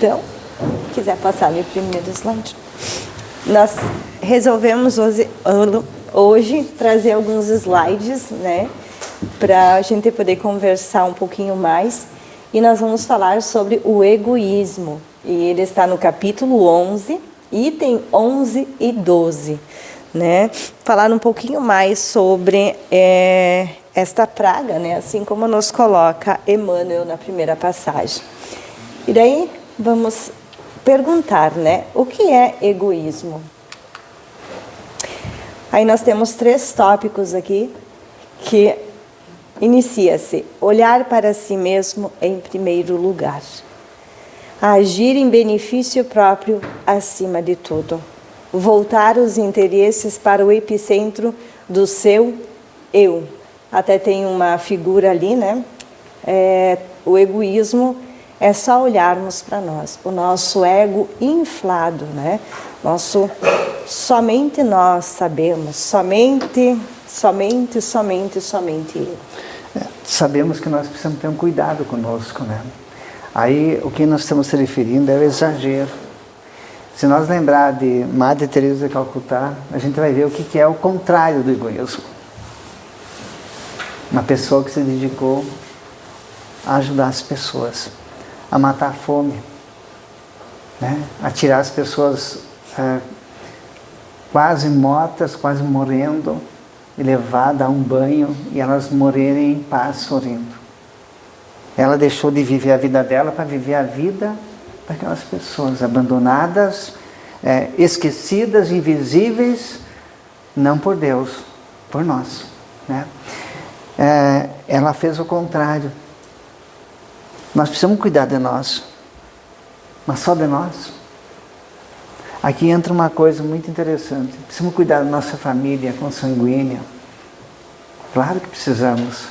Então, quiser passar ali o primeiro slide. Nós resolvemos hoje trazer alguns slides, né, para a gente poder conversar um pouquinho mais. E nós vamos falar sobre o egoísmo. E ele está no capítulo 11, item 11 e 12. Né? Falar um pouquinho mais sobre esta praga, né? Assim como nos coloca Emmanuel na primeira passagem. E daí vamos perguntar, né? O que é egoísmo? Aí nós temos 3 tópicos aqui que inicia-se: olhar para si mesmo em primeiro lugar, agir em benefício próprio acima de tudo, voltar os interesses para o epicentro do seu eu. Até tem uma figura ali, né? O egoísmo é só olharmos para nós, o nosso ego inflado, né? Somente nós sabemos, somente eu. Sabemos que nós precisamos ter um cuidado conosco, né? Aí o que nós estamos se referindo é o exagero. Se nós lembrar de Madre Teresa de Calcutá, a gente vai ver o que é o contrário do egoísmo. Uma pessoa que se dedicou a ajudar as pessoas, a matar a fome, né? A tirar as pessoas quase mortas, quase morrendo, e levar, dar um banho e elas morrerem em paz, sorrindo. Ela deixou de viver a vida dela para viver a vida daquelas pessoas abandonadas, esquecidas, invisíveis, não por Deus, por nós, né? Ela fez o contrário. Nós precisamos cuidar de nós, mas só de nós. Aqui entra uma coisa muito interessante. Precisamos cuidar da nossa família consanguínea. Claro que precisamos,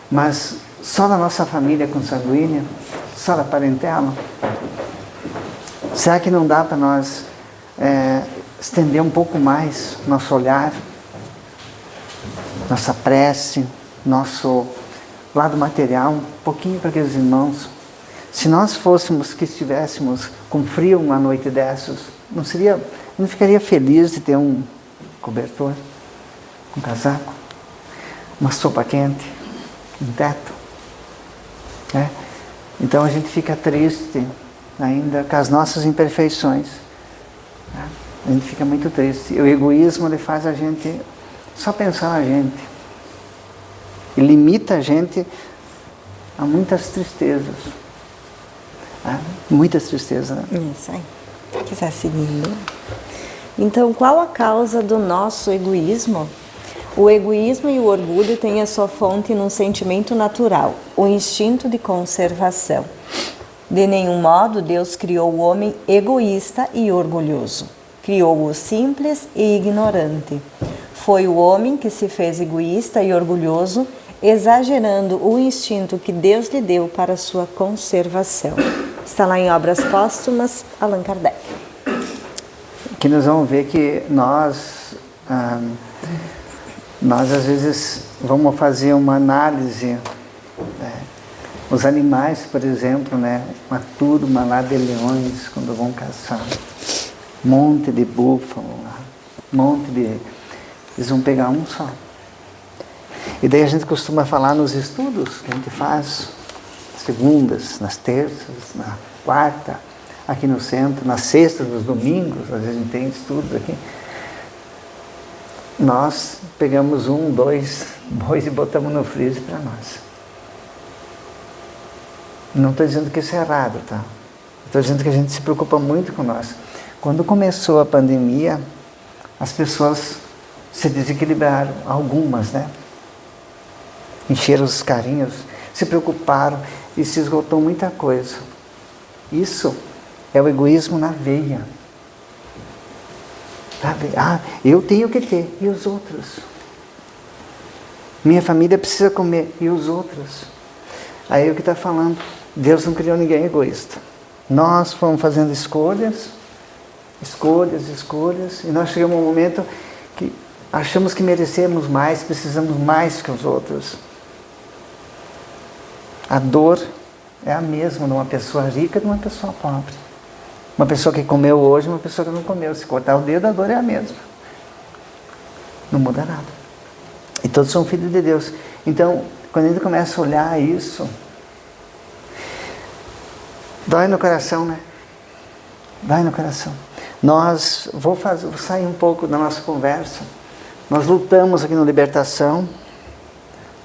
mas só da nossa família consanguínea, só da parentela. Será que não dá para nós estender um pouco mais nosso olhar, nossa prece, nosso lado material, um pouquinho para aqueles irmãos? Se nós que estivéssemos com frio uma noite dessas, não ficaria feliz de ter um cobertor, um casaco, uma sopa quente, um teto, né? Então a gente fica triste ainda com as nossas imperfeições, né? A gente fica muito triste. O egoísmo ele faz a gente só pensar na gente e limita a gente a muitas tristezas, né? Muitas tristezas, né? Isso aí. Quiser seguir. Então, qual a causa do nosso egoísmo? O egoísmo e o orgulho têm a sua fonte num sentimento natural, o instinto de conservação. De nenhum modo Deus criou o homem egoísta e orgulhoso. Criou-o simples e ignorante. Foi o homem que se fez egoísta e orgulhoso, exagerando o instinto que Deus lhe deu para sua conservação. Está lá em Obras Póstumas, Allan Kardec. Aqui nós vamos ver que nós às vezes vamos fazer uma análise, os animais, por exemplo, né? Uma turma lá de leões, quando vão caçar, monte de búfalo, eles vão pegar um só. E daí a gente costuma falar nos estudos que a gente faz, segundas, nas terças, na quarta, aqui no centro, nas sextas, nos domingos, às vezes a gente tem estudos aqui. Nós pegamos 1, 2 bois e botamos no freezer para nós. Não estou dizendo que isso é errado, tá? Estou dizendo que a gente se preocupa muito com nós. Quando começou a pandemia, as pessoas se desequilibraram, algumas, né? Encheram os carinhos, se preocuparam e se esgotou muita coisa. Isso é o egoísmo na veia. Sabe? Eu tenho que ter, e os outros? Minha família precisa comer, e os outros? Aí o que está falando? Deus não criou ninguém egoísta. Nós fomos fazendo escolhas, e nós chegamos a um momento que achamos que merecemos mais, precisamos mais que os outros. A dor é a mesma de uma pessoa rica e de uma pessoa pobre. Uma pessoa que comeu hoje, uma pessoa que não comeu. Se cortar o dedo, a dor é a mesma. Não muda nada. E todos são filhos de Deus. Então, quando a gente começa a olhar isso, dói no coração, né? Dói no coração. Vou sair um pouco da nossa conversa. Nós lutamos aqui no Libertação.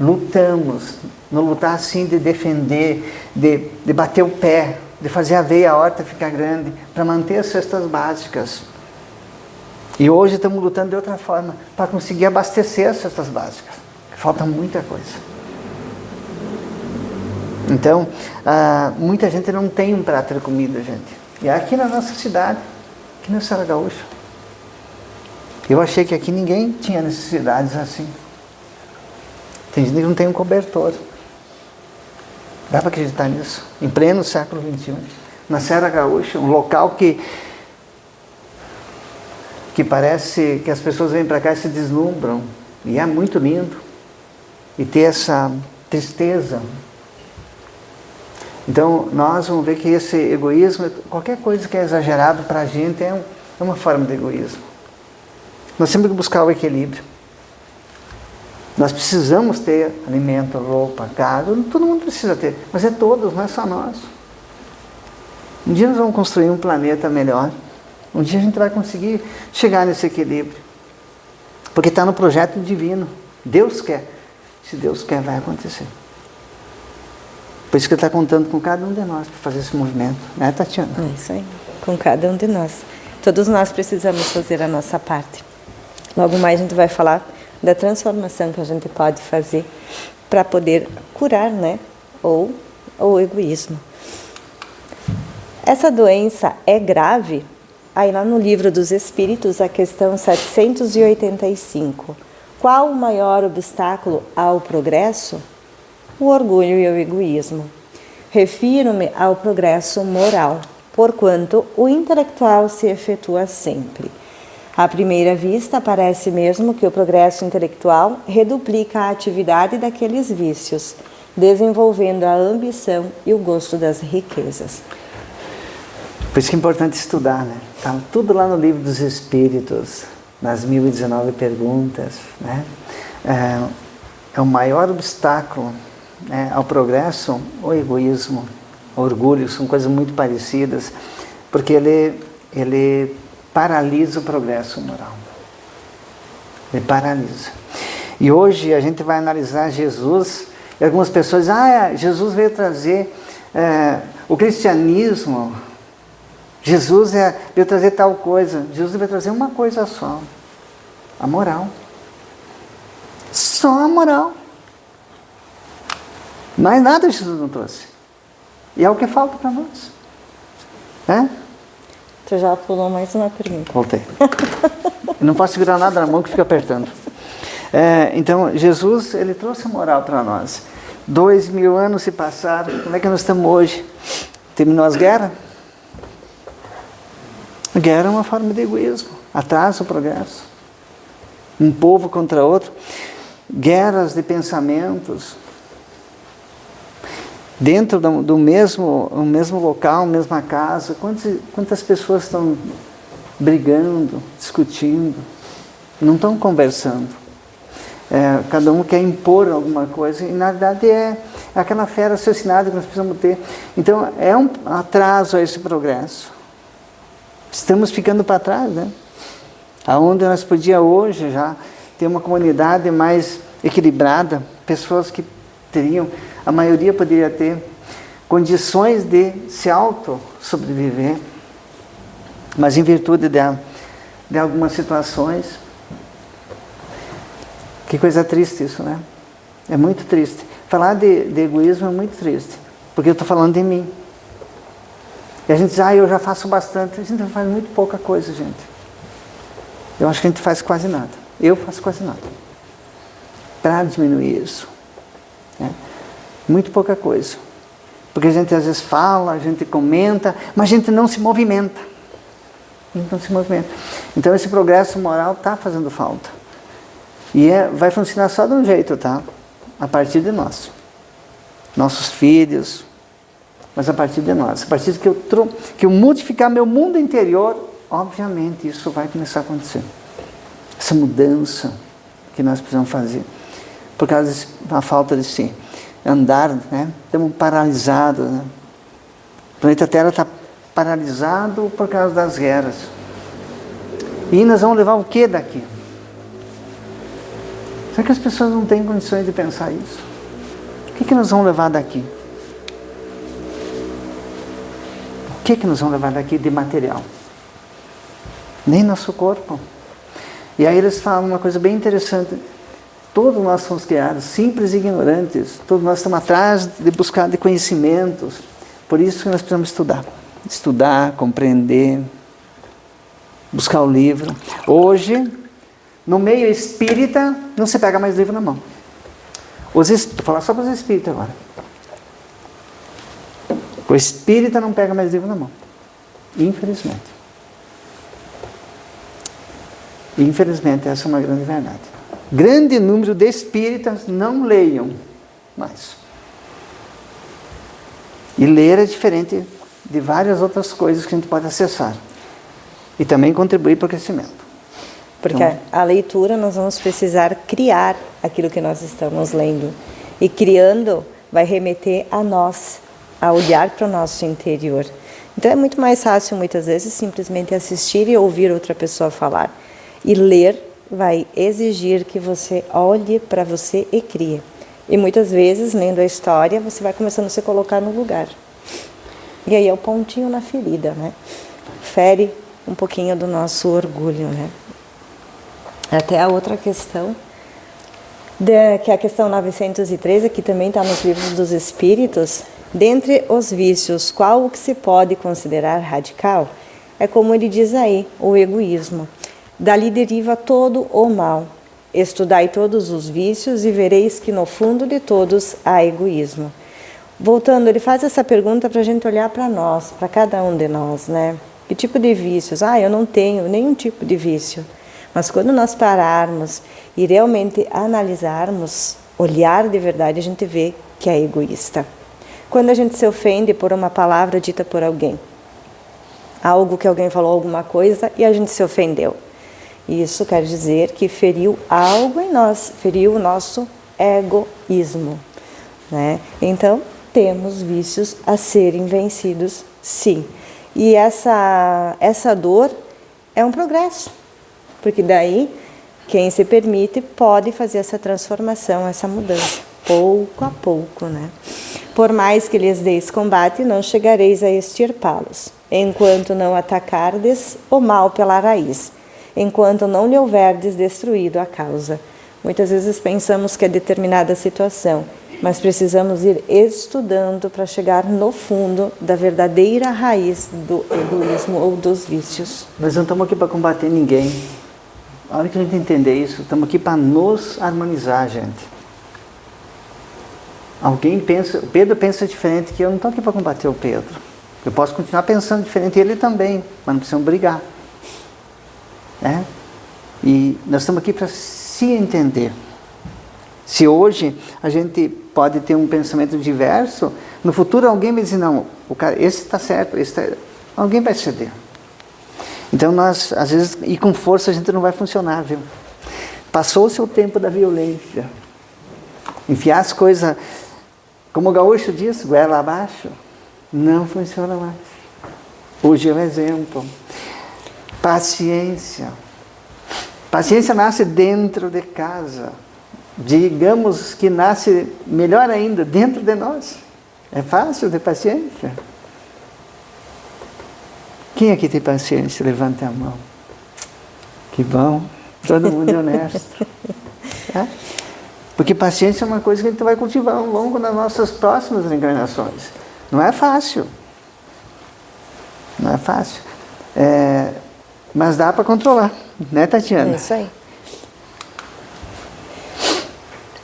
Lutamos. Não lutar assim de defender, de bater o pé, de fazer a veia aorta ficar grande, para manter as cestas básicas. E hoje estamos lutando de outra forma, para conseguir abastecer as cestas básicas. Falta muita coisa. Então, muita gente não tem um prato de comida, gente. E é aqui na nossa cidade, aqui na Serra Gaúcha. Eu achei que aqui ninguém tinha necessidades assim. Tem gente que não tem um cobertor. Dá para acreditar nisso? Em pleno século XXI. Na Serra Gaúcha, um local que parece que as pessoas vêm para cá e se deslumbram. E é muito lindo. E ter essa tristeza. Então, nós vamos ver que esse egoísmo, qualquer coisa que é exagerado para a gente é uma forma de egoísmo. Nós temos que buscar o equilíbrio. Nós precisamos ter alimento, roupa, casa, todo mundo precisa ter, mas é todos, não é só nós. Um dia nós vamos construir um planeta melhor, um dia a gente vai conseguir chegar nesse equilíbrio, porque está no projeto divino. Deus quer, se Deus quer, vai acontecer. Por isso que Ele está contando com cada um de nós para fazer esse movimento, né, Tatiana? É isso aí, com cada um de nós. Todos nós precisamos fazer a nossa parte. Logo mais a gente vai falar da transformação que a gente pode fazer para poder curar, né, ou o egoísmo. Essa doença é grave? Aí lá no Livro dos Espíritos, a questão 785. Qual o maior obstáculo ao progresso? O orgulho e o egoísmo. Refiro-me ao progresso moral, porquanto o intelectual se efetua sempre. À primeira vista, parece mesmo que o progresso intelectual reduplica a atividade daqueles vícios, desenvolvendo a ambição e o gosto das riquezas. Por isso que é importante estudar, né? Está tudo lá no Livro dos Espíritos, nas 1019 perguntas, né? É o maior obstáculo, né, ao progresso, o egoísmo, o orgulho, são coisas muito parecidas, porque ele paralisa o progresso moral. Ele paralisa. E hoje a gente vai analisar Jesus, e algumas pessoas dizem, Jesus veio trazer o cristianismo, Jesus veio trazer tal coisa. Jesus veio trazer uma coisa só, a moral. Só a moral. Mais nada Jesus não trouxe. E é o que falta para nós. Tu já pulou mais uma pergunta. Voltei. Eu não posso segurar nada na mão que fica apertando. Então, Jesus, Ele trouxe a moral para nós. 2000 anos se passaram. Como é que nós estamos hoje? Terminou as guerras? A guerra é uma forma de egoísmo. Atrasa o progresso. Um povo contra outro. Guerras de pensamentos. Dentro do mesmo local, mesma casa, quantas pessoas estão brigando, discutindo, não estão conversando. Cada um quer impor alguma coisa e na verdade é aquela fé raciocinada que nós precisamos ter. Então é um atraso a esse progresso. Estamos ficando para trás, né? Aonde nós podíamos hoje já ter uma comunidade mais equilibrada, pessoas que teriam, a maioria poderia ter condições de se auto-sobreviver, mas em virtude de algumas situações. Que coisa triste isso, né? É muito triste. Falar de egoísmo é muito triste, porque eu estou falando de mim. E a gente diz, eu já faço bastante. A gente faz muito pouca coisa, gente. Eu acho que a gente faz quase nada. Eu faço quase nada. Para diminuir isso. Né? Muito pouca coisa. Porque a gente às vezes fala, a gente comenta, mas a gente não se movimenta. A gente não se movimenta. Então esse progresso moral está fazendo falta. E vai funcionar só de um jeito, tá? A partir de nós. Nossos filhos, mas a partir de nós. A partir de que eu modificar meu mundo interior, obviamente isso vai começar a acontecer. Essa mudança que nós precisamos fazer. Por causa da falta de si. Andar, né? Estamos paralisados. Né? O planeta Terra está paralisado por causa das guerras. E nós vamos levar o que daqui? Será que as pessoas não têm condições de pensar isso? O que nós vamos levar daqui? O que nós vamos levar daqui de material? Nem nosso corpo. E aí eles falam uma coisa bem interessante. Todos nós somos criados simples e ignorantes. Todos nós estamos atrás de buscar de conhecimentos. Por isso que nós precisamos estudar. Estudar, compreender, buscar o livro. Hoje, no meio espírita, não se pega mais livro na mão. Vou falar só para os espíritas agora. O espírita não pega mais livro na mão. Infelizmente. Infelizmente, essa é uma grande verdade. Grande número de espíritas não leiam mais. E ler é diferente de várias outras coisas que a gente pode acessar. E também contribuir para o crescimento. Porque então, a leitura nós vamos precisar criar aquilo que nós estamos lendo. E criando vai remeter a nós, a olhar para o nosso interior. Então é muito mais fácil muitas vezes simplesmente assistir e ouvir outra pessoa falar. E ler vai exigir que você olhe para você e crie. E muitas vezes, lendo a história, você vai começando a se colocar no lugar. E aí é o pontinho na ferida, né? Fere um pouquinho do nosso orgulho, né? Até a outra questão, que é a questão 913, que também está nos livros dos Espíritos. Dentre os vícios, qual o que se pode considerar radical? É como ele diz aí, o egoísmo. Dali deriva todo o mal. Estudai todos os vícios e vereis que no fundo de todos há egoísmo. Voltando, ele faz essa pergunta para a gente olhar para nós, para cada um de nós, né? Que tipo de vícios? Eu não tenho nenhum tipo de vício. Mas quando nós pararmos e realmente analisarmos, olhar de verdade, a gente vê que é egoísta. Quando a gente se ofende por uma palavra dita por alguém, algo que alguém falou alguma coisa e a gente se ofendeu. Isso quer dizer que feriu algo em nós, feriu o nosso egoísmo, né? Então, temos vícios a serem vencidos, sim. E essa dor é um progresso, porque daí, quem se permite pode fazer essa transformação, essa mudança, pouco a pouco, né? Por mais que lhes deis combate, não chegareis a extirpá-los, enquanto não atacardes o mal pela raiz, enquanto não lhe houverdes destruído a causa. Muitas vezes pensamos que é determinada situação, mas precisamos ir estudando para chegar no fundo da verdadeira raiz do egoísmo ou dos vícios. Nós não estamos aqui para combater ninguém. A hora que a gente entender isso, estamos aqui para nos harmonizar, gente. O Pedro pensa diferente que eu, não estou aqui para combater o Pedro. Eu posso continuar pensando diferente, ele também, mas não precisamos brigar. Né? E nós estamos aqui para se entender. Se hoje a gente pode ter um pensamento diverso, no futuro alguém vai dizer, não, esse está certo, alguém vai ceder. Então nós, às vezes, e com força a gente não vai funcionar, viu? Passou-se o tempo da violência. Enfiar as coisas, como o gaúcho diz, goela abaixo, não funciona mais. Hoje é um exemplo. Paciência. Paciência nasce dentro de casa. Digamos que nasce, melhor ainda, dentro de nós. É fácil ter paciência? Quem aqui tem paciência? Levante a mão. Que bom. Todo mundo é honesto. Tá? Porque paciência é uma coisa que a gente vai cultivar ao longo das nossas próximas encarnações. Não é fácil. Não é fácil. Mas dá para controlar. Né, Tatiana? É isso aí.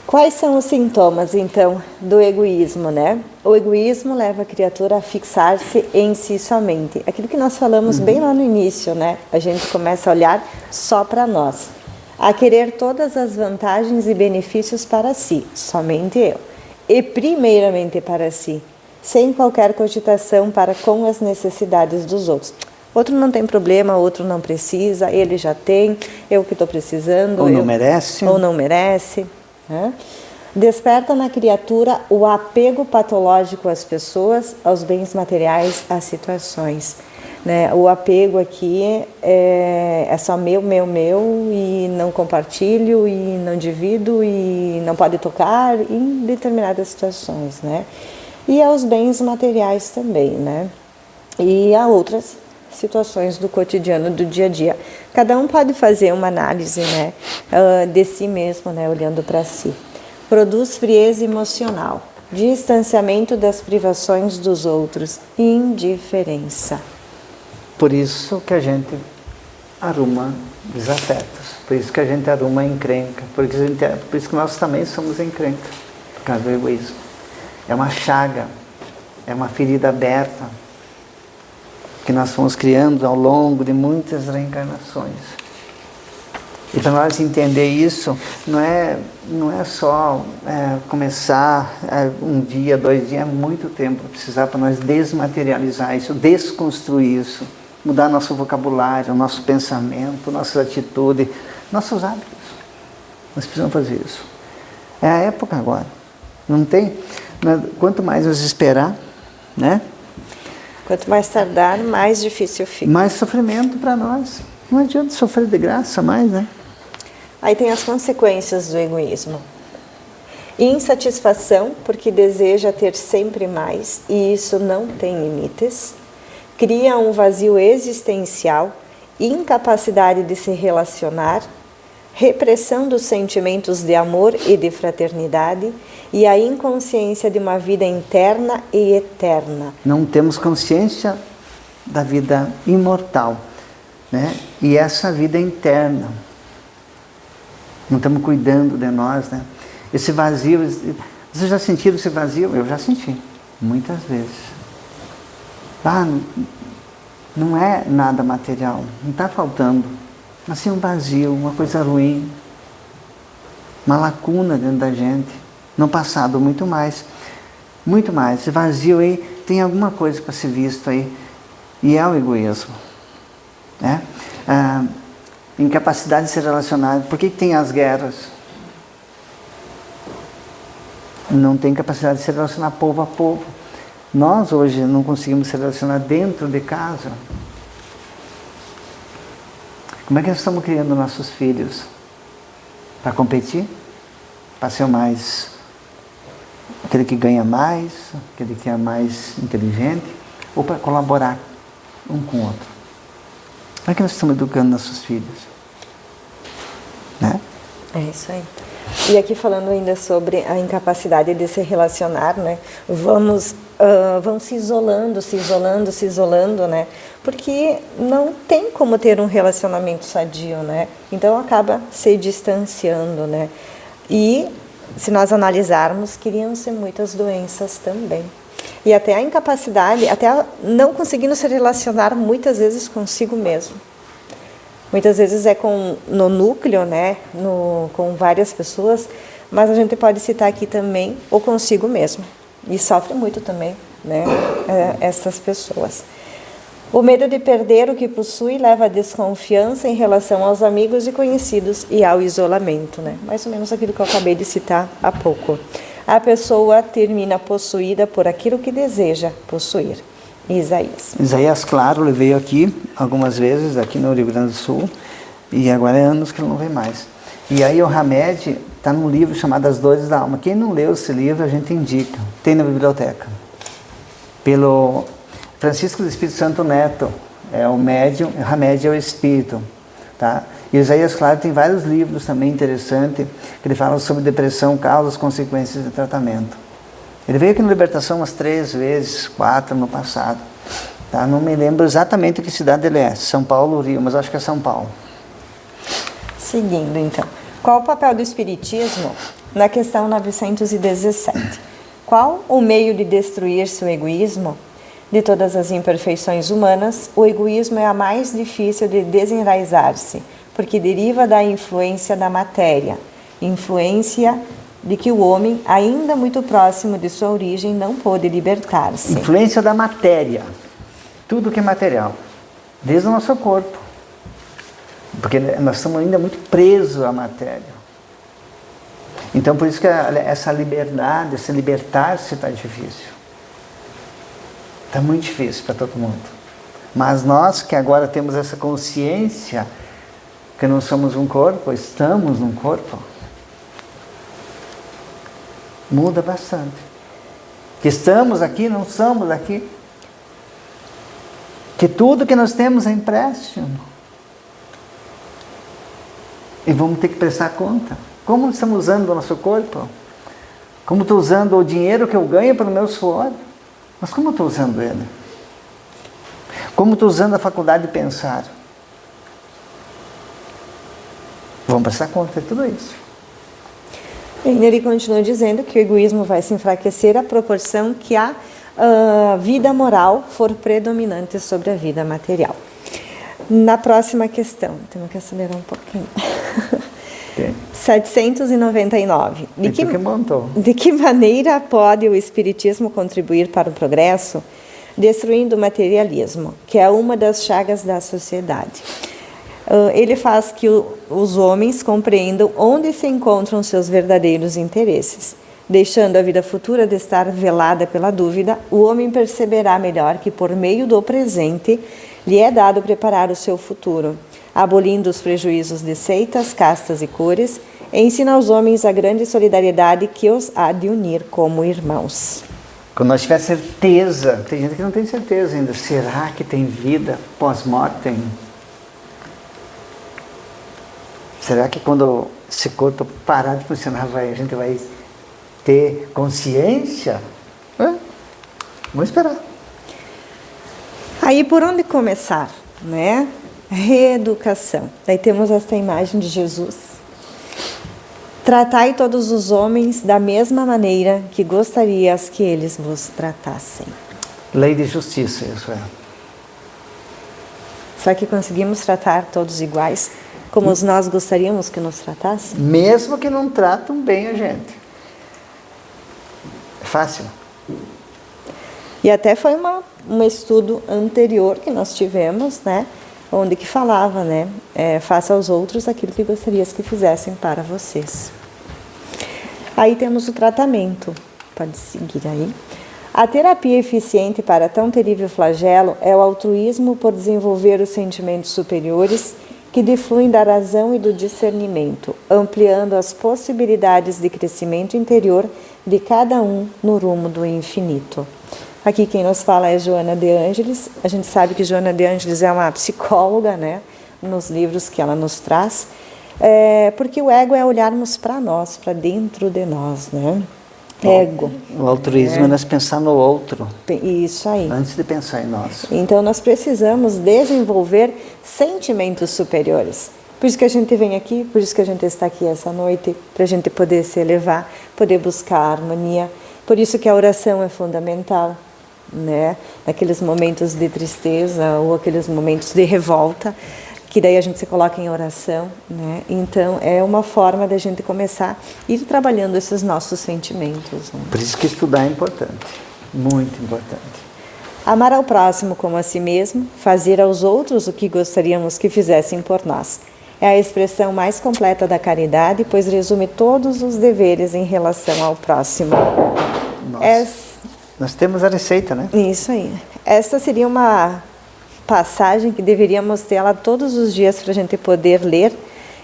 Quais são os sintomas, então, do egoísmo, né? O egoísmo leva a criatura a fixar-se em si somente. Aquilo que nós falamos bem lá no início, né? A gente começa a olhar só para nós. A querer todas as vantagens e benefícios para si, somente eu. E primeiramente para si, sem qualquer cogitação para com as necessidades dos outros. Outro não tem problema, outro não precisa, ele já tem, eu que estou precisando. Ou não merece. Ou não merece. Né? Desperta na criatura o apego patológico às pessoas, aos bens materiais, às situações. Né? O apego aqui é só meu, e não compartilho, e não divido, e não pode tocar em determinadas situações. Né? E aos bens materiais também, né? E a outras situações do cotidiano, do dia a dia. Cada um pode fazer uma análise, né, de si mesmo, né, olhando para si. Produz frieza emocional, distanciamento das privações dos outros, indiferença. Por isso que a gente arruma desafetos, por isso que a gente arruma encrenca, por isso que nós também somos encrenca, por causa do egoísmo. É uma chaga, é uma ferida aberta que nós fomos criando ao longo de muitas reencarnações. E para nós entender isso, não é só começar um dia, 2 dias, é muito tempo precisar para nós desmaterializar isso, desconstruir isso, mudar nosso vocabulário, nosso pensamento, nossa atitude, nossos hábitos. Nós precisamos fazer isso. É a época agora. Não tem? Quanto mais nos esperar, né? Quanto mais tardar, mais difícil fica. Mais sofrimento para nós. Não adianta sofrer de graça mais, né? Aí tem as consequências do egoísmo. Insatisfação, porque deseja ter sempre mais, e isso não tem limites. Cria um vazio existencial, incapacidade de se relacionar, repressão dos sentimentos de amor e de fraternidade e a inconsciência de uma vida interna e eterna. Não temos consciência da vida imortal, né? E essa vida interna. Não estamos cuidando de nós, né? Esse vazio, vocês já sentiram esse vazio? Eu já senti, muitas vezes. Não é nada material, não está faltando. Mas sim um vazio, uma coisa ruim, uma lacuna dentro da gente. No passado, muito mais. Esse vazio aí, tem alguma coisa para ser visto aí. E é o egoísmo. Né? Incapacidade de se relacionar. Por que tem as guerras? Não tem capacidade de se relacionar povo a povo. Nós hoje não conseguimos se relacionar dentro de casa. Como é que nós estamos criando nossos filhos? Para competir? Para ser aquele que ganha mais, aquele que é mais inteligente? Ou para colaborar um com o outro? Como é que nós estamos educando nossos filhos? Né? É isso aí. E aqui falando ainda sobre a incapacidade de se relacionar, né? Vão se isolando, né? Porque não tem como ter um relacionamento sadio, né? Então acaba se distanciando, né? E se nós analisarmos, criam-se muitas doenças também. E até a incapacidade, até não conseguindo se relacionar muitas vezes consigo mesmo. Muitas vezes no núcleo, né? Com várias pessoas, mas a gente pode citar aqui também o consigo mesmo. E sofre muito também, né? Essas pessoas. O medo de perder o que possui leva à desconfiança em relação aos amigos e conhecidos e ao isolamento, né? Mais ou menos aquilo que eu acabei de citar há pouco. A pessoa termina possuída por aquilo que deseja possuir. Isaías, claro, ele veio aqui algumas vezes, aqui no Rio Grande do Sul, e agora é anos que ele não vem mais. E aí o Hamed está num livro chamado As Dores da Alma. Quem não leu esse livro, a gente indica. Tem na biblioteca. Pelo Francisco do Espírito Santo Neto, é o médium, o Hamed é o espírito. Tá? E o Isaías Claro tem vários livros também interessantes, que ele fala sobre depressão, causas, consequências de tratamento. Ele veio aqui no Libertação umas 3 vezes, 4 no passado. Tá? Não me lembro exatamente que cidade ele é, São Paulo ou Rio, mas acho que é São Paulo. Seguindo então. Qual o papel do Espiritismo na questão 917? Qual o meio de destruir-se o egoísmo? De todas as imperfeições humanas, o egoísmo é a mais difícil de desenraizar-se, porque deriva da influência da matéria, influência de que o homem, ainda muito próximo de sua origem, não pôde libertar-se. Influência da matéria. Tudo que é material. Desde o nosso corpo. Porque nós estamos ainda muito presos à matéria. Então, por isso que essa liberdade, esse libertar-se está difícil. Está muito difícil para todo mundo. Mas nós que agora temos essa consciência que não somos um corpo, estamos num corpo, muda bastante. Que estamos aqui, não somos aqui. Que tudo que nós temos é empréstimo. E vamos ter que prestar conta. Como estamos usando o nosso corpo? Como estou usando o dinheiro que eu ganho pelo meu suor? Mas como estou usando ele? Como estou usando a faculdade de pensar? Vamos prestar conta de tudo isso. Ele continua dizendo que o egoísmo vai se enfraquecer à proporção que a vida moral for predominante sobre a vida material. Na próxima questão, temos que acelerar um pouquinho. Okay. 799. De que maneira pode o Espiritismo contribuir para o progresso, destruindo o materialismo, que é uma das chagas da sociedade? Ele faz que os homens compreendam onde se encontram seus verdadeiros interesses. Deixando a vida futura de estar velada pela dúvida, o homem perceberá melhor que por meio do presente lhe é dado preparar o seu futuro, abolindo os prejuízos de seitas, castas e cores, ensina aos homens a grande solidariedade que os há de unir como irmãos. Quando nós tiver certeza, tem gente que não tem certeza ainda, será que tem vida pós-mortem? Será que quando esse corpo parar de funcionar, a gente vai ter consciência? Vamos esperar. Aí por onde começar, né? Reeducação. Daí temos esta imagem de Jesus. Tratai todos os homens da mesma maneira que gostarias que eles vos tratassem. Lei de justiça, isso é. Será que conseguimos tratar todos iguais, como nós gostaríamos que nos tratassem? Mesmo que não tratam bem a gente. É fácil. E até foi um estudo anterior que nós tivemos, né? Onde que falava, né? Faça aos outros aquilo que gostarias que fizessem para vocês. Aí temos o tratamento. Pode seguir aí. A terapia eficiente para tão terrível flagelo é o altruísmo por desenvolver os sentimentos superiores que defluem da razão e do discernimento, ampliando as possibilidades de crescimento interior de cada um no rumo do infinito. Aqui quem nos fala é Joana de Ângeles. A gente sabe que Joana de Ângeles é uma psicóloga, né? Nos livros que ela nos traz. Porque o ego é olharmos para nós, para dentro de nós, né? Ego. O altruísmo é nós pensar no outro. Isso aí. Antes de pensar em nós. Então nós precisamos desenvolver sentimentos superiores. Por isso que a gente vem aqui, por isso que a gente está aqui essa noite, para a gente poder se elevar, poder buscar a harmonia. Por isso que a oração é fundamental, né? Naqueles momentos de tristeza ou aqueles momentos de revolta, que daí a gente se coloca em oração, né? Então é uma forma da gente começar a ir trabalhando esses nossos sentimentos, né? Por isso que estudar é importante, muito importante. Amar ao próximo como a si mesmo, fazer aos outros o que gostaríamos que fizessem por nós. É a expressão mais completa da caridade, pois resume todos os deveres em relação ao próximo. Nós temos a receita, né? Isso aí. Essa seria uma passagem que deveríamos ter ela todos os dias para a gente poder ler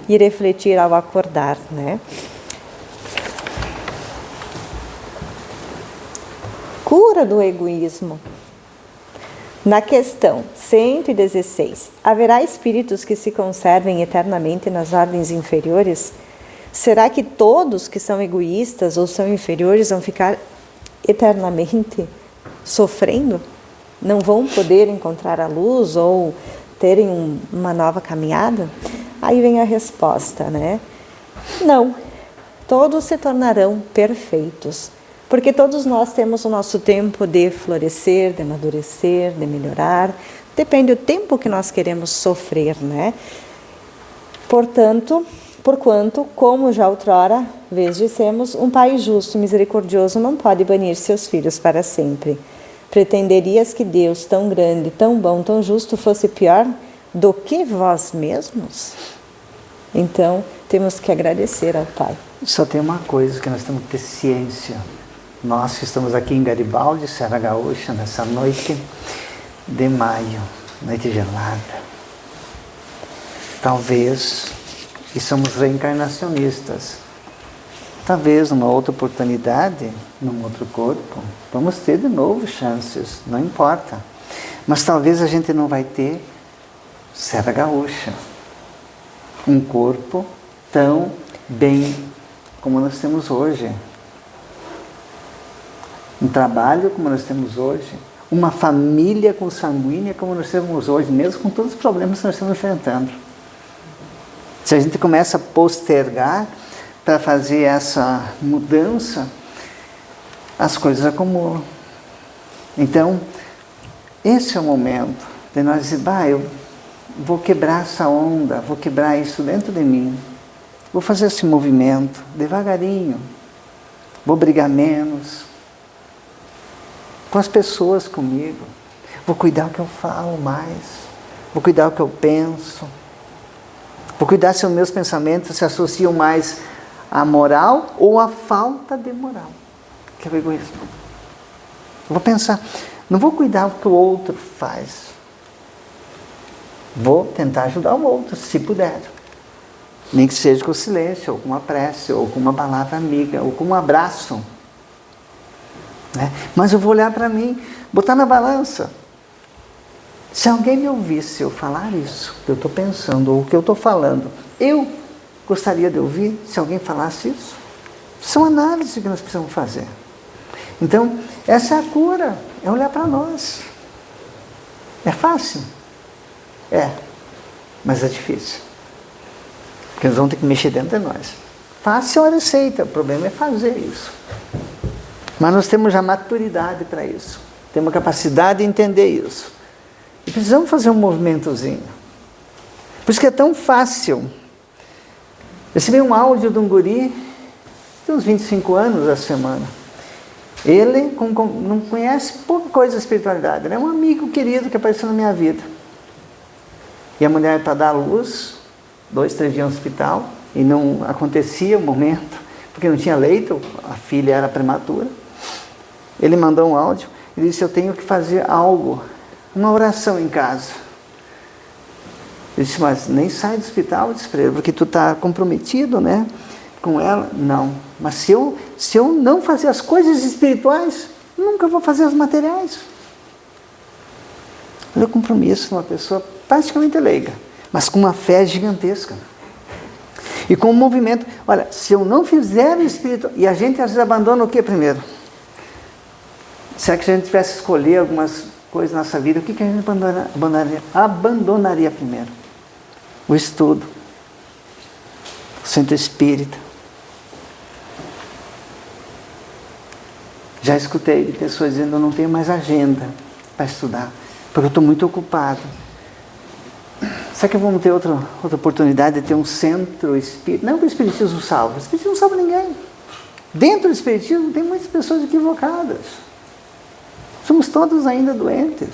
e refletir ao acordar, né? Cura do egoísmo. Na questão 116, haverá espíritos que se conservem eternamente nas ordens inferiores? Será que todos que são egoístas ou são inferiores vão ficar eternamente sofrendo? Não vão poder encontrar a luz ou terem uma nova caminhada? Aí vem a resposta, né? Não, todos se tornarão perfeitos. Porque todos nós temos o nosso tempo de florescer, de amadurecer, de melhorar. Depende do tempo que nós queremos sofrer, né? Portanto, Porquanto, como já outrora vez dissemos, um pai justo e misericordioso não pode banir seus filhos para sempre. Pretenderias que Deus, tão grande, tão bom, tão justo, fosse pior do que vós mesmos? Então, temos que agradecer ao Pai. Só tem uma coisa que nós temos que ter ciência. Nós que estamos aqui em Garibaldi, Serra Gaúcha, nessa noite de maio, noite gelada. Talvez, e somos reencarnacionistas, talvez numa outra oportunidade, num outro corpo, vamos ter de novo chances, não importa. Mas talvez a gente não vai ter Serra Gaúcha, um corpo tão bem como nós temos hoje, um trabalho como nós temos hoje, uma família consanguínea como nós temos hoje, mesmo com todos os problemas que nós estamos enfrentando. Se a gente começa a postergar para fazer essa mudança, as coisas acumulam. Então, esse é o momento de nós dizer, eu vou quebrar essa onda, vou quebrar isso dentro de mim, vou fazer esse movimento devagarinho, vou brigar menos com as pessoas comigo, vou cuidar do que eu falo mais, vou cuidar do que eu penso, vou cuidar se os meus pensamentos se associam mais à moral ou à falta de moral, que é o egoísmo. Eu vou pensar, não vou cuidar do que o outro faz, vou tentar ajudar o outro, se puder. Nem que seja com silêncio, ou com uma prece, ou com uma palavra amiga, ou com um abraço. Né? Mas eu vou olhar para mim, botar na balança. Se alguém me ouvisse eu falar isso, que eu estou pensando, ou o que eu estou falando, eu gostaria de ouvir se alguém falasse isso? São análises que nós precisamos fazer. Então, essa é a cura, é olhar para nós. É fácil? É, mas é difícil. Porque nós vamos ter que mexer dentro de nós. Fácil é a receita, o problema é fazer isso. Mas nós temos já maturidade para isso. Temos a capacidade de entender isso. E precisamos fazer um movimentozinho. Por isso que é tão fácil. Recebi um áudio de um guri, tem uns 25 anos essa semana. Ele não conhece pouca coisa da espiritualidade. Ele é um amigo querido que apareceu na minha vida. E a mulher para dar à luz, 2, 3 dias no hospital, e não acontecia o momento, porque não tinha leito, a filha era prematura. Ele mandou um áudio, ele disse, eu tenho que fazer algo, uma oração em casa. Ele disse, mas nem sai do hospital, disse para ele, porque tu está comprometido, né, com ela. Não, mas se eu não fazer as coisas espirituais, nunca vou fazer as materiais. Olha o compromisso de uma pessoa praticamente leiga, mas com uma fé gigantesca. E com um movimento, olha, se eu não fizer o espírito, e a gente às vezes abandona o que primeiro? Será que se a gente tivesse que escolher algumas coisas na nossa vida, o que a gente abandonaria primeiro? O estudo, o centro espírita. Já escutei de pessoas dizendo, eu não tenho mais agenda para estudar, porque eu estou muito ocupado. Será que vamos ter outra oportunidade de ter um centro espírita? Não que o espiritismo salva, o espiritismo não salva ninguém. Dentro do espiritismo tem muitas pessoas equivocadas. Somos todos ainda doentes.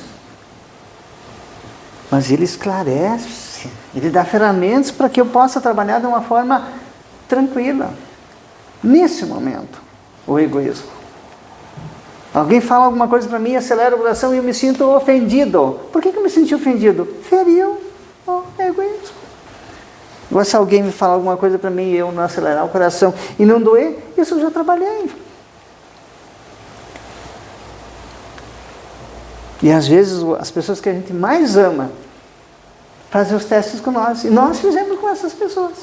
Mas ele esclarece, ele dá ferramentas para que eu possa trabalhar de uma forma tranquila. Nesse momento, o egoísmo. Alguém fala alguma coisa para mim, acelera o coração e eu me sinto ofendido. Por que eu me senti ofendido? Feriu o egoísmo. Agora, se alguém me falar alguma coisa para mim e eu não acelerar o coração e não doer, isso eu já trabalhei. E às vezes as pessoas que a gente mais ama fazem os testes com nós. E nós fizemos com essas pessoas.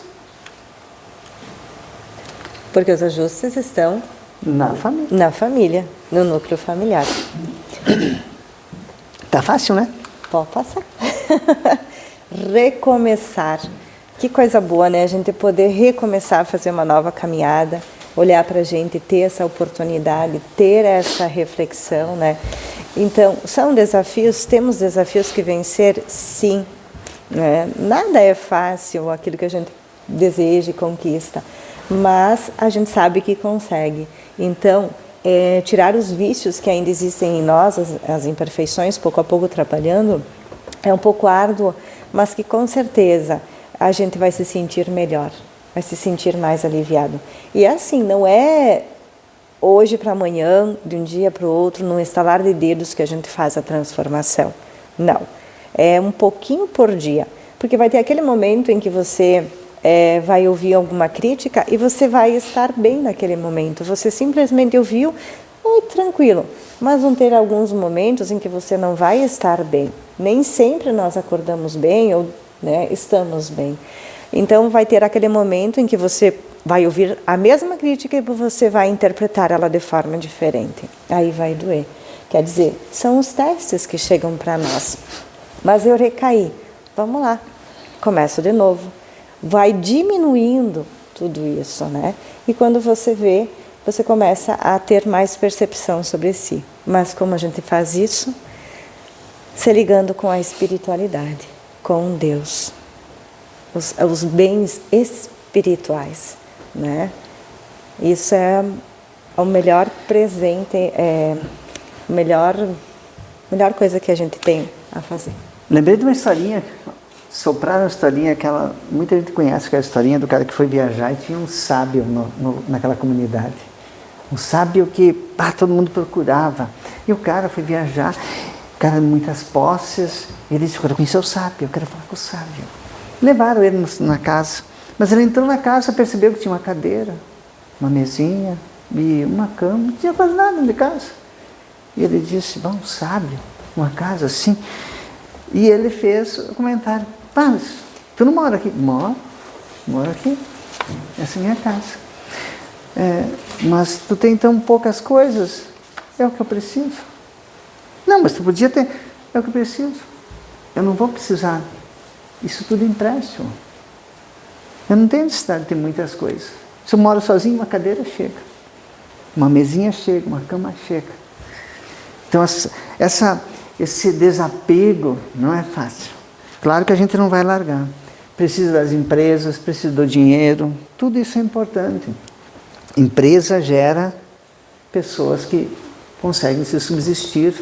Porque os ajustes estão na família, no núcleo familiar. Tá fácil, né? Pode passar. Recomeçar. Que coisa boa, né? A gente poder recomeçar a fazer uma nova caminhada, olhar para a gente, ter essa oportunidade, ter essa reflexão, né? Então, são desafios, temos desafios que vencer, sim. Né? Nada é fácil, aquilo que a gente deseja e conquista. Mas a gente sabe que consegue. Então, tirar os vícios que ainda existem em nós, as imperfeições, pouco a pouco trabalhando, é um pouco árduo, mas que com certeza a gente vai se sentir melhor, vai se sentir mais aliviado. E assim, não é hoje para amanhã, de um dia para o outro, num estalar de dedos que a gente faz a transformação. Não, é um pouquinho por dia, porque vai ter aquele momento em que você vai ouvir alguma crítica e você vai estar bem naquele momento. Você simplesmente ouviu, tranquilo, mas vão ter alguns momentos em que você não vai estar bem. Nem sempre nós acordamos bem ou estamos bem. Então vai ter aquele momento em que você vai ouvir a mesma crítica e você vai interpretar ela de forma diferente. Aí vai doer. Quer dizer, são os testes que chegam para nós. Mas eu recaí. Vamos lá. Começo de novo. Vai diminuindo tudo isso, né? E quando você vê, você começa a ter mais percepção sobre si. Mas como a gente faz isso? Se ligando com a espiritualidade, com Deus. Os bens espirituais, né? Isso é o melhor presente, a melhor coisa que a gente tem a fazer. Lembrei de uma historinha, sopraram uma historinha, muita gente conhece aquela historinha do cara que foi viajar e tinha um sábio naquela comunidade. Um sábio que todo mundo procurava. E o cara foi viajar, o cara de muitas posses, e ele disse, eu quero conhecer o sábio, eu quero falar com o sábio. Levaram ele na casa, mas ele entrou na casa e percebeu que tinha uma cadeira, uma mesinha e uma cama, não tinha quase nada de casa. E ele disse, sábio, uma casa assim. E ele fez o comentário, mas tu não mora aqui? Moro aqui, essa é a minha casa. Mas tu tem tão poucas coisas, é o que eu preciso. Não, mas tu podia ter, é o que eu preciso. Eu não vou precisar. Isso tudo é empréstimo. Eu não tenho necessidade de ter muitas coisas. Se eu moro sozinho, uma cadeira chega. Uma mesinha chega, uma cama chega. Então, esse desapego não é fácil. Claro que a gente não vai largar. Precisa das empresas, precisa do dinheiro. Tudo isso é importante. Empresa gera pessoas que conseguem se subsistir.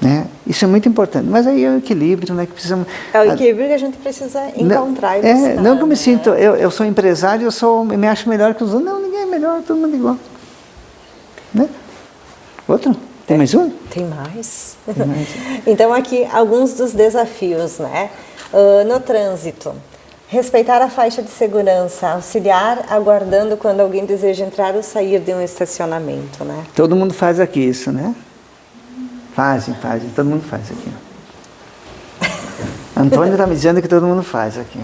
Né? Isso é muito importante, mas aí é o equilíbrio, né? Que precisamos... É o equilíbrio que a gente precisa encontrar e buscar. Não que eu me sinto, eu sou empresário, eu me acho melhor que os outros. Não, ninguém é melhor, todo mundo é igual. Né? Outro? Tem mais um? Tem mais. Então aqui alguns dos desafios, né? No trânsito, respeitar a faixa de segurança, auxiliar aguardando quando alguém deseja entrar ou sair de um estacionamento, né? Todo mundo faz aqui isso, né? Fazem, todo mundo faz aqui. Antônio está me dizendo que todo mundo faz aqui.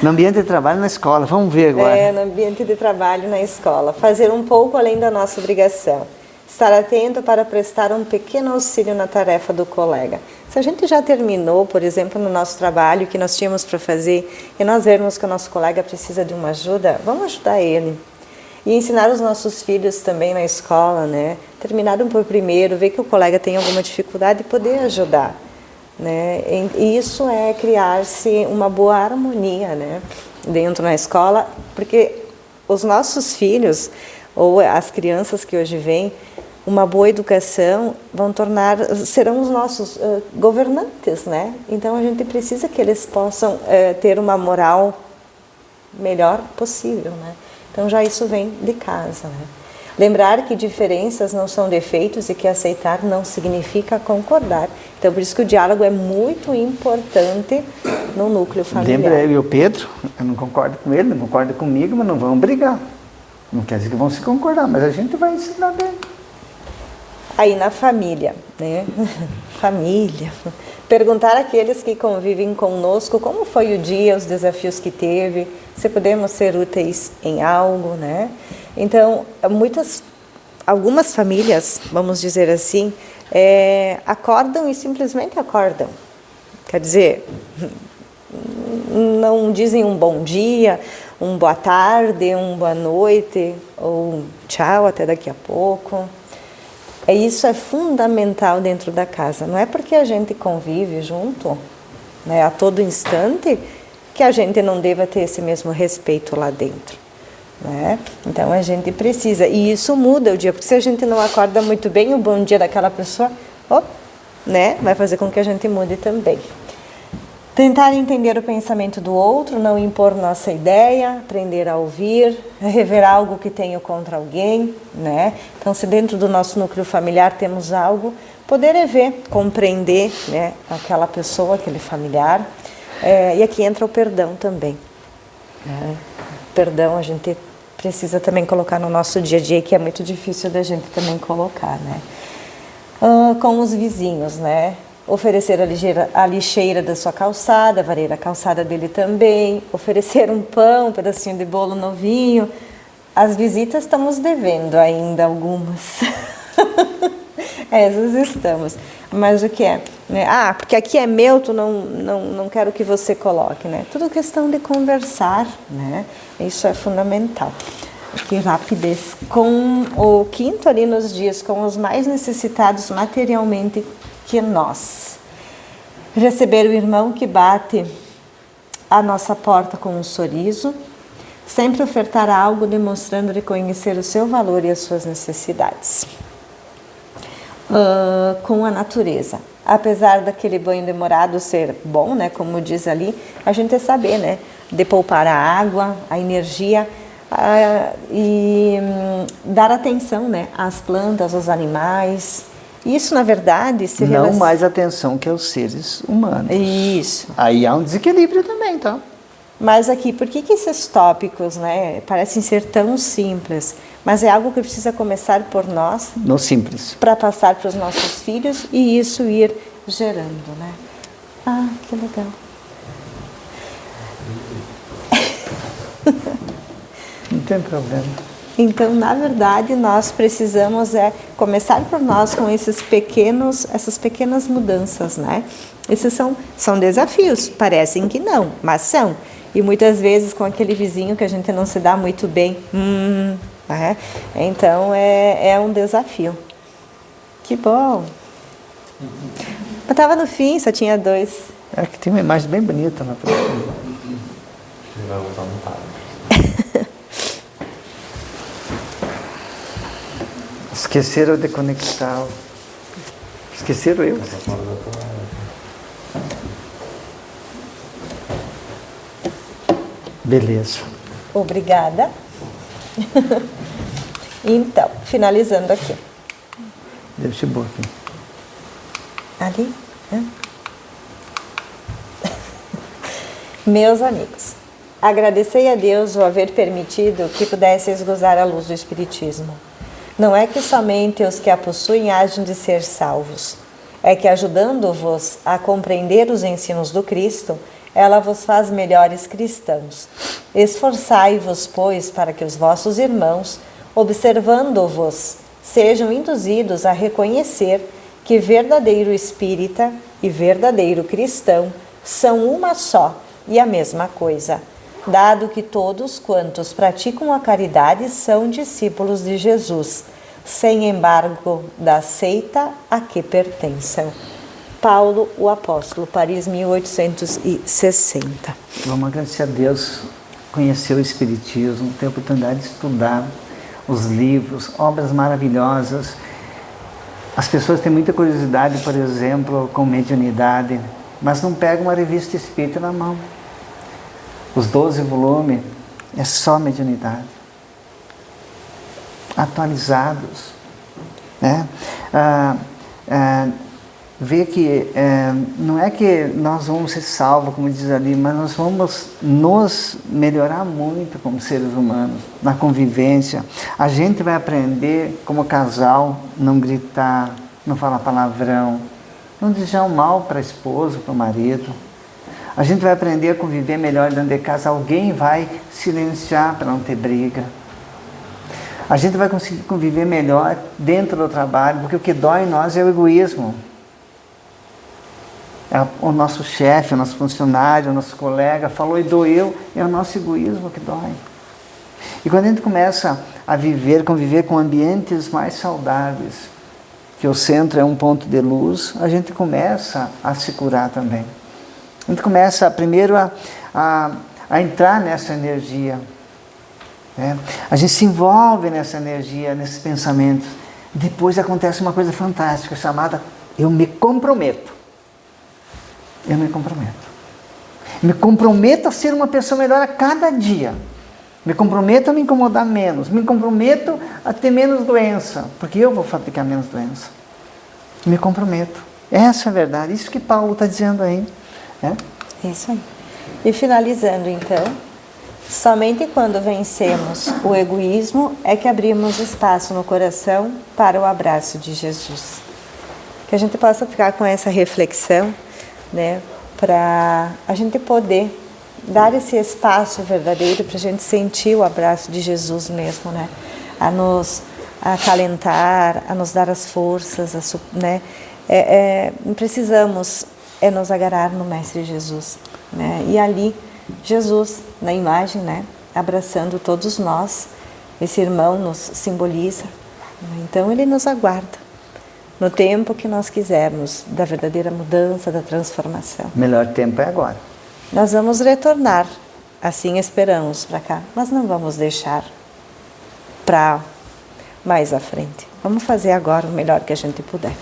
No ambiente de trabalho na escola, vamos ver agora. No ambiente de trabalho na escola. Fazer um pouco além da nossa obrigação. Estar atento para prestar um pequeno auxílio na tarefa do colega. Se a gente já terminou, por exemplo, no nosso trabalho, que nós tínhamos para fazer, e nós vermos que o nosso colega precisa de uma ajuda, vamos ajudar ele. E ensinar os nossos filhos também na escola, né? Terminar por primeiro, ver que o colega tem alguma dificuldade e poder ajudar, né? E isso é criar-se uma boa harmonia, né? Dentro da escola, porque os nossos filhos, ou as crianças que hoje vêm, uma boa educação serão os nossos governantes, né? Então a gente precisa que eles possam ter uma moral melhor possível, né? Então já isso vem de casa, né? Lembrar que diferenças não são defeitos e que aceitar não significa concordar. Então por isso que o diálogo é muito importante no núcleo familiar. Lembra eu e o Pedro, eu não concordo com ele, não concordo comigo, mas não vamos brigar. Não quer dizer que vão se concordar, mas a gente vai ensinar bem. Aí na família, né? Família. Perguntar àqueles que convivem conosco como foi o dia, os desafios que teve, se podemos ser úteis em algo, né? Então, algumas famílias, vamos dizer assim, acordam e simplesmente acordam. Quer dizer, não dizem um bom dia, um boa tarde, um boa noite, ou tchau, até daqui a pouco. Isso é fundamental dentro da casa. Não é porque a gente convive junto, né, a todo instante, que a gente não deva ter esse mesmo respeito lá dentro, né? Então a gente precisa, e isso muda o dia, porque se a gente não acorda muito bem, o bom dia daquela pessoa, né, vai fazer com que a gente mude também. Tentar entender o pensamento do outro, não impor nossa ideia, aprender a ouvir, rever algo que tenho contra alguém, né? Então, se dentro do nosso núcleo familiar temos algo, poder ver, compreender, né, aquela pessoa, aquele familiar. E aqui entra o perdão também, né? Perdão a gente precisa também colocar no nosso dia a dia, que é muito difícil da gente também colocar, né? Com os vizinhos, né? Oferecer a lixeira da sua calçada, varrer a calçada dele também, oferecer um pão, um pedacinho de bolo novinho. As visitas estamos devendo ainda algumas. Essas estamos. Mas o que é? Né? Porque aqui é meu, tu não quero que você coloque, né? Tudo questão de conversar, né? Isso é fundamental. Que rapidez. Com o quinto ali nos dias, com os mais necessitados materialmente que nós. Receber o irmão que bate à nossa porta com um sorriso, sempre ofertar algo demonstrando reconhecer o seu valor e as suas necessidades. Com a natureza. Apesar daquele banho demorado ser bom, né, como diz ali, a gente saber, né, de poupar a água, a energia, e dar atenção, né, às plantas, aos animais. Isso, na verdade, se não mais atenção que aos seres humanos. Isso. Aí há um desequilíbrio também, tá? Mas aqui, por que esses tópicos, né, parecem ser tão simples? Mas é algo que precisa começar por nós. No simples. Para passar para os nossos filhos e isso ir gerando, né? Que legal. Não tem problema. Então, na verdade, nós precisamos começar por nós com essas pequenas mudanças, né? Esses são desafios, parecem que não, mas são. E muitas vezes com aquele vizinho que a gente não se dá muito bem, né? Então, é um desafio. Que bom! Eu estava no fim, só tinha 2. É que tem uma imagem bem bonita na próxima. Vai voltar no padre. Esqueceram de conectar. Esqueceram eu. Beleza. Obrigada. Então, finalizando aqui. Deixa eu pôr aqui. Ali, né? Meus amigos, agradecei a Deus o haver permitido que pudesseis gozar a luz do Espiritismo. Não é que somente os que a possuem hajam de ser salvos, é que ajudando-vos a compreender os ensinos do Cristo, ela vos faz melhores cristãos. Esforçai-vos, pois, para que os vossos irmãos, observando-vos, sejam induzidos a reconhecer que verdadeiro espírita e verdadeiro cristão são uma só e a mesma coisa, dado que todos quantos praticam a caridade são discípulos de Jesus, sem embargo da seita a que pertençam. Paulo, o Apóstolo, Paris, 1860. Vamos agradecer a Deus, conhecer o Espiritismo, ter a oportunidade de estudar os livros, obras maravilhosas. As pessoas têm muita curiosidade, por exemplo, com mediunidade, mas não pegam uma revista espírita na mão. Os 12 volumes é só mediunidade. Atualizados. Né? Ver que não é que nós vamos ser salvos, como diz ali, mas nós vamos nos melhorar muito como seres humanos, na convivência. A gente vai aprender, como casal, não gritar, não falar palavrão, não desejar o mal para a esposa, para o marido. A gente vai aprender a conviver melhor dentro de casa. Alguém vai silenciar para não ter briga. A gente vai conseguir conviver melhor dentro do trabalho, porque o que dói em nós é o egoísmo. É o nosso chefe, o nosso funcionário, o nosso colega falou e doeu, é o nosso egoísmo que dói. E quando a gente começa a conviver com ambientes mais saudáveis, que o centro é um ponto de luz, a gente começa a se curar também. A gente começa primeiro a entrar nessa energia. Né? A gente se envolve nessa energia, nesses pensamentos. Depois acontece uma coisa fantástica, chamada eu me comprometo. Eu me comprometo. Me comprometo a ser uma pessoa melhor a cada dia. Me comprometo a me incomodar menos. Me comprometo a ter menos doença. Porque eu vou fabricar menos doença. Me comprometo. Essa é a verdade. Isso que Paulo está dizendo aí. Né? Isso aí. E finalizando então, somente quando vencemos o egoísmo é que abrimos espaço no coração para o abraço de Jesus. Que a gente possa ficar com essa reflexão, né, para a gente poder dar esse espaço verdadeiro para a gente sentir o abraço de Jesus mesmo, né, a nos acalentar, a nos dar as forças, né, precisamos nos agarrar no Mestre Jesus, né, e ali Jesus, na imagem, né, abraçando todos nós, esse irmão nos simboliza, então ele nos aguarda no tempo que nós quisermos, da verdadeira mudança, da transformação. O melhor tempo é agora. Nós vamos retornar, assim esperamos para cá, mas não vamos deixar para mais à frente. Vamos fazer agora o melhor que a gente puder.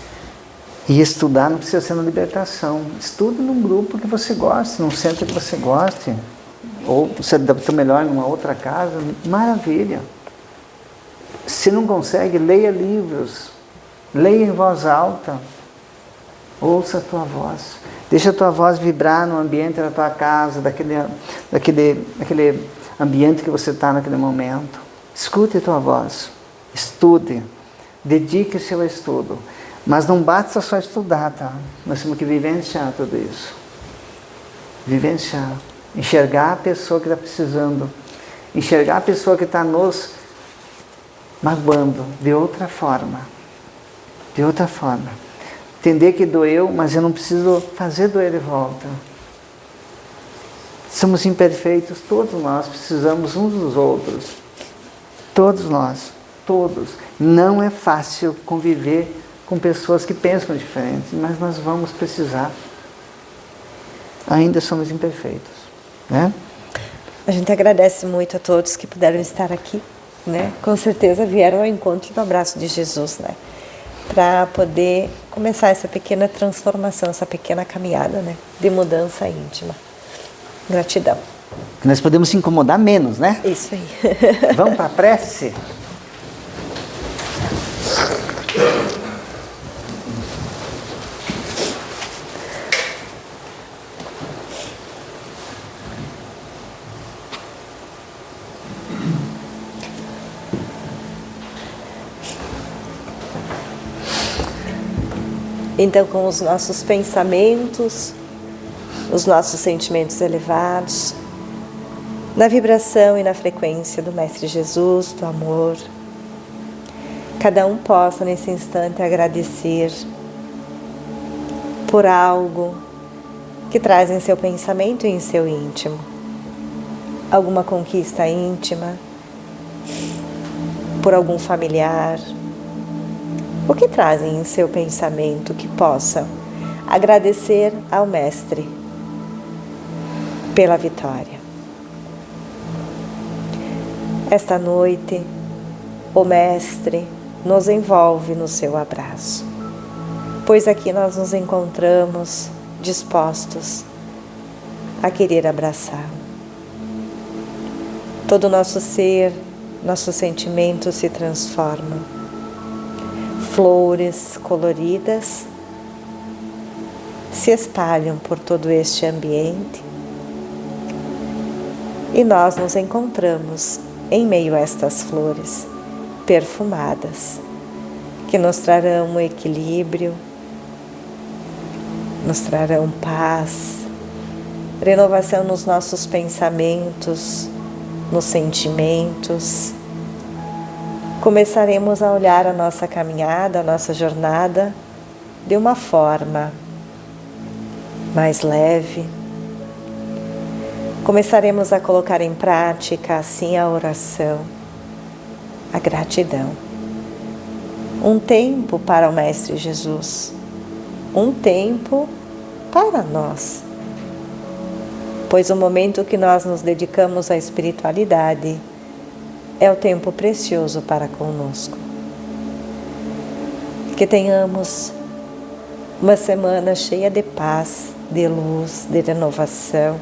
E estudar não precisa ser na libertação. Estude num grupo que você goste, num centro que você goste. Ou você dá o melhor numa outra casa. Maravilha. Se não consegue, leia livros. Leia em voz alta. Ouça a tua voz. Deixa a tua voz vibrar no ambiente da tua casa, daquele ambiente que você está naquele momento. Escute a tua voz. Estude. Dedique-se ao estudo. Mas não basta só estudar, tá? Nós temos que vivenciar tudo isso. Vivenciar. Enxergar a pessoa que está precisando. Enxergar a pessoa que está nos magoando de outra forma. De outra forma. Entender que doeu, mas eu não preciso fazer doer de volta. Somos imperfeitos, todos nós precisamos uns dos outros. Todos nós. Todos. Não é fácil conviver com pessoas que pensam diferente, mas nós vamos precisar. Ainda somos imperfeitos, né? A gente agradece muito a todos que puderam estar aqui, né? Com certeza vieram ao encontro do abraço de Jesus, né? Para poder começar essa pequena transformação, essa pequena caminhada, né? De mudança íntima. Gratidão. Nós podemos se incomodar menos, né? Isso aí. Vamos para a prece? Então, com os nossos pensamentos, os nossos sentimentos elevados, na vibração e na frequência do Mestre Jesus, do amor, cada um possa nesse instante agradecer por algo que traz em seu pensamento e em seu íntimo. Alguma conquista íntima, por algum familiar. O que trazem em seu pensamento que possa agradecer ao Mestre pela vitória. Esta noite, o Mestre nos envolve no seu abraço, pois aqui nós nos encontramos dispostos a querer abraçá-lo. Todo o nosso ser, nossos sentimentos se transformam. Flores coloridas se espalham por todo este ambiente e nós nos encontramos em meio a estas flores perfumadas que nos trarão um equilíbrio, nos trarão paz, renovação nos nossos pensamentos, nos sentimentos. Começaremos a olhar a nossa caminhada, a nossa jornada de uma forma mais leve. Começaremos a colocar em prática assim a oração, a gratidão. Um tempo para o Mestre Jesus, um tempo para nós. pois o momento que nós nos dedicamos à espiritualidade é o tempo precioso para conosco. Que tenhamos uma semana cheia de paz, de luz, de renovação,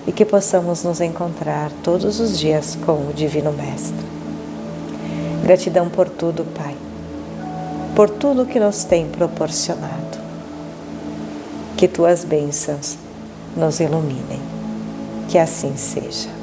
e que possamos nos encontrar todos os dias com o Divino Mestre. Gratidão por tudo, Pai, por tudo que nos tem proporcionado. Que tuas bênçãos nos iluminem. Que assim seja.